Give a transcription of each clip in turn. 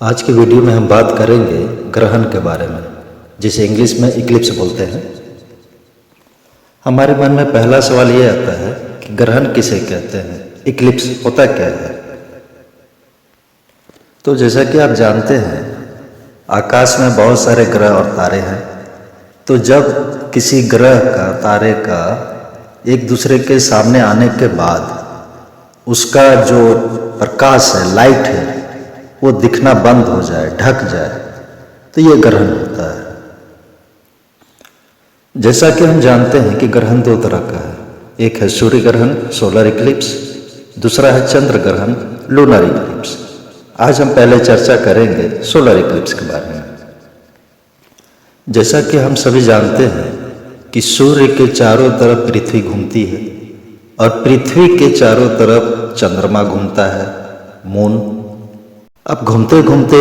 आज की वीडियो में हम बात करेंगे ग्रहण के बारे में, जिसे इंग्लिश में इक्लिप्स बोलते हैं। हमारे मन में पहला सवाल ये आता है कि ग्रहण किसे कहते हैं, इक्लिप्स होता क्या है। तो जैसा कि आप जानते हैं, आकाश में बहुत सारे ग्रह और तारे हैं। तो जब किसी ग्रह का, तारे का एक दूसरे के सामने आने के बाद उसका जो प्रकाश है, लाइट है, वो दिखना बंद हो जाए, ढक जाए, तो ये ग्रहण होता है। जैसा कि हम जानते हैं कि ग्रहण दो तरह का है, एक है सूर्य ग्रहण, सोलर इक्लिप्स, दूसरा है चंद्र ग्रहण, लूनर इक्लिप्स। आज हम पहले चर्चा करेंगे सोलर इक्लिप्स के बारे में। जैसा कि हम सभी जानते हैं कि सूर्य के चारों तरफ पृथ्वी घूमती है और पृथ्वी के चारों तरफ चंद्रमा घूमता है, मून। अब घूमते घूमते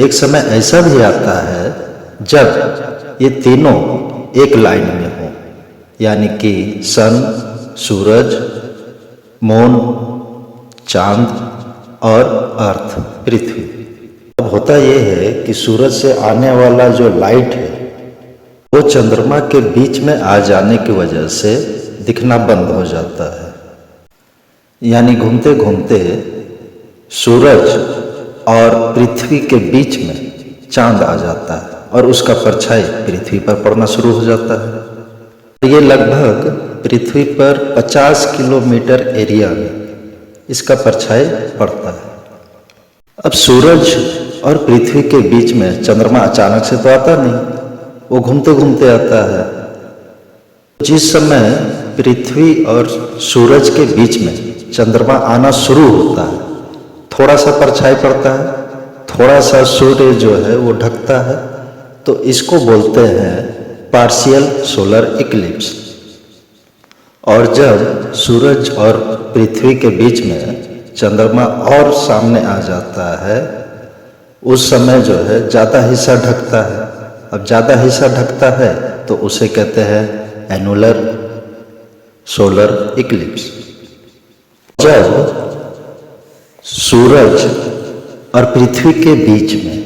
एक समय ऐसा भी आता है जब ये तीनों एक लाइन में हो, यानी कि सन, सूरज, मून, चांद और अर्थ, पृथ्वी। अब होता ये है कि सूरज से आने वाला जो लाइट है वो चंद्रमा के बीच में आ जाने की वजह से दिखना बंद हो जाता है। यानी घूमते घूमते सूरज और पृथ्वी के बीच में चांद आ जाता है और उसका परछाई पृथ्वी पर पड़ना शुरू हो जाता है। ये लगभग पृथ्वी पर 50 किलोमीटर एरिया में इसका परछाई पड़ता है। अब सूरज और पृथ्वी के बीच में चंद्रमा अचानक से तो आता नहीं, वो घूमते घूमते आता है। जिस समय पृथ्वी और सूरज के बीच में चंद्रमा आना शुरू होता है, थोड़ा सा परछाई पड़ता है, थोड़ा सा सूर्य जो है वो ढकता है, तो इसको बोलते हैं पार्शियल सोलर इक्लिप्स। और जब सूरज और पृथ्वी के बीच में चंद्रमा और सामने आ जाता है, उस समय जो है ज़्यादा हिस्सा ढकता है। अब ज़्यादा हिस्सा ढकता है तो उसे कहते हैं एनुलर सोलर इक्लिप्स। जब सूरज और पृथ्वी के बीच में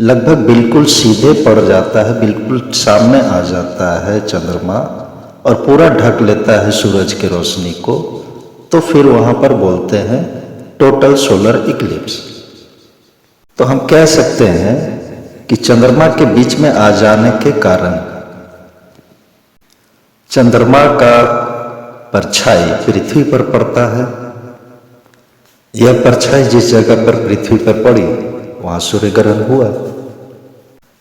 लगभग बिल्कुल सीधे पड़ जाता है, बिल्कुल सामने आ जाता है चंद्रमा और पूरा ढक लेता है सूरज की रोशनी को, तो फिर वहां पर बोलते हैं टोटल सोलर इक्लिप्स। तो हम कह सकते हैं कि चंद्रमा के बीच में आ जाने के कारण चंद्रमा का परछाई पृथ्वी पर पड़ता है। यह परछाई जिस जगह पर पृथ्वी पर पड़ी वहां सूर्य ग्रहण हुआ।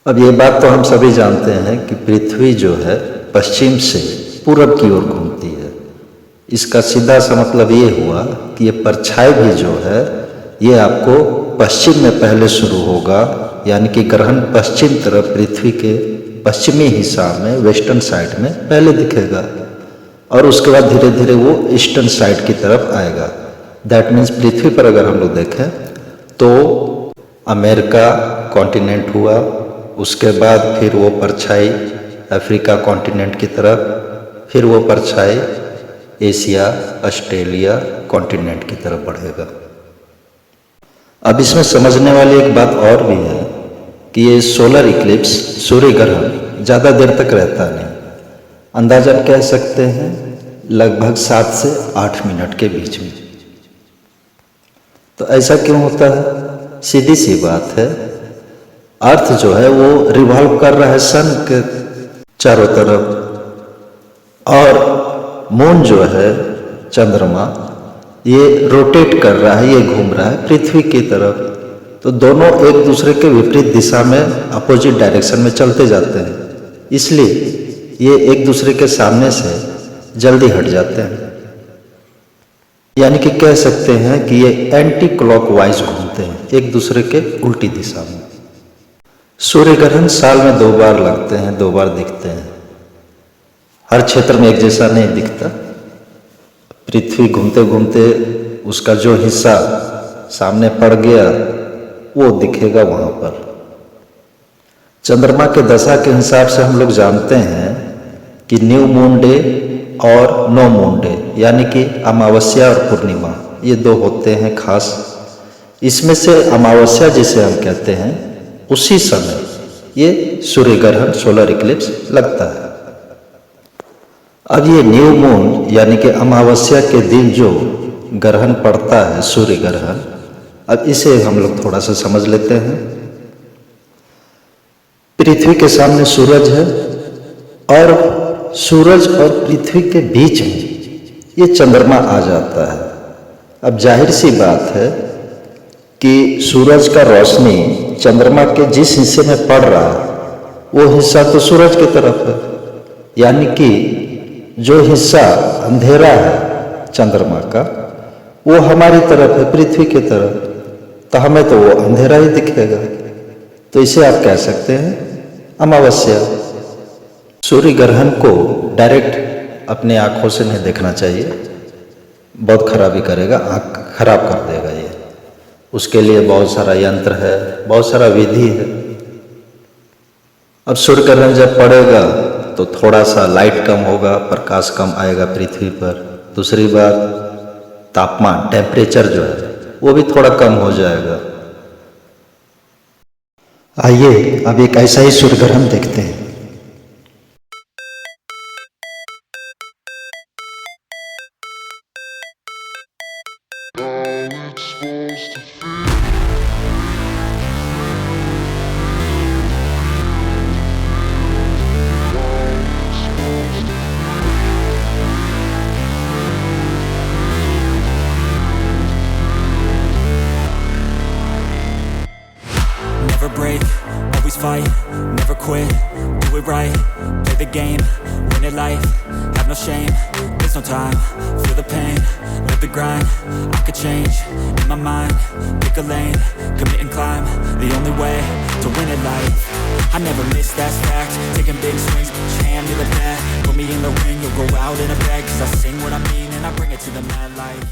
अब ये बात तो हम सभी जानते हैं कि पृथ्वी जो है पश्चिम से पूरब की ओर घूमती है। इसका सीधा सा मतलब ये हुआ कि ये परछाई भी जो है ये आपको पश्चिम में पहले शुरू होगा, यानी कि ग्रहण पश्चिम तरफ पृथ्वी के पश्चिमी हिस्सा में, वेस्टर्न साइड में पहले दिखेगा और उसके बाद धीरे धीरे वो ईस्टर्न साइड की तरफ आएगा। दैट मीन्स पृथ्वी पर अगर हम लोग देखें तो अमेरिका कॉन्टिनेंट हुआ, उसके बाद फिर वो परछाई अफ्रीका कॉन्टिनेंट की तरफ, फिर वो परछाई एशिया, ऑस्ट्रेलिया कॉन्टिनेंट की तरफ बढ़ेगा। अब इसमें समझने वाली एक बात और भी है कि ये सोलर इक्लिप्स, सूर्य ग्रहण ज़्यादा देर तक रहता नहीं। अंदाजा कह सकते हैं लगभग 7 से 8 मिनट के बीच में। तो ऐसा क्यों होता है? सीधी सी बात है, अर्थ जो है वो रिवॉल्व कर रहा है सन के चारों तरफ और मून जो है, चंद्रमा, ये रोटेट कर रहा है, ये घूम रहा है पृथ्वी की तरफ। तो दोनों एक दूसरे के विपरीत दिशा में, अपोजिट डायरेक्शन में चलते जाते हैं, इसलिए ये एक दूसरे के सामने से जल्दी हट जाते हैं। यानी कि कह सकते हैं कि ये एंटी क्लॉकवाइज घूमते हैं, एक दूसरे के उल्टी दिशा में। सूर्य ग्रहण साल में 2 बार लगते हैं, 2 बार दिखते हैं। हर क्षेत्र में एक जैसा नहीं दिखता। पृथ्वी घूमते घूमते उसका जो हिस्सा सामने पड़ गया वो दिखेगा वहां पर। चंद्रमा के दशा के हिसाब से हम लोग जानते हैं कि न्यू मून डे और नो मून डे, यानी कि अमावस्या और पूर्णिमा, ये 2 होते हैं खास। इसमें से अमावस्या जिसे हम कहते हैं उसी समय ये सूर्य ग्रहण सोलर इक्लिप्स लगता है। अब ये न्यू मून यानी कि अमावस्या के दिन जो ग्रहण पड़ता है सूर्य ग्रहण, अब इसे हम लोग थोड़ा सा समझ लेते हैं। पृथ्वी के सामने सूरज है और सूरज और पृथ्वी के बीच में ये चंद्रमा आ जाता है। अब जाहिर सी बात है कि सूरज का रोशनी चंद्रमा के जिस हिस्से में पड़ रहा है वो हिस्सा तो सूरज की तरफ है, यानी कि जो हिस्सा अंधेरा है चंद्रमा का वो हमारी तरफ है, पृथ्वी की तरफ, तो हमें तो वो अंधेरा ही दिखेगा। तो इसे आप कह सकते हैं अमावस्या। सूर्य ग्रहण को डायरेक्ट अपने आंखों से नहीं देखना चाहिए, बहुत खराबी करेगा, आँख खराब कर देगा ये। उसके लिए बहुत सारा यंत्र है, बहुत सारा विधि है। अब सूर्य ग्रहण जब पड़ेगा तो थोड़ा सा लाइट कम होगा, प्रकाश कम आएगा पृथ्वी पर। दूसरी बात तापमान, टेम्परेचर जो है वो भी थोड़ा कम हो जाएगा। आइए अब एक ऐसा ही सूर्य ग्रहण देखते हैं। Never break, always fight, never quit, do it right, play the game, win it life, have no shame, there's no time, feel the pain, live the grind, I could change, in my mind, pick a lane, commit and climb, the only way to win it life. I never miss, that's fact, taking big swings, put your hand to the bat, put me in the ring, you'll go out in a bag, cause I sing what I mean and I bring it to the mad light.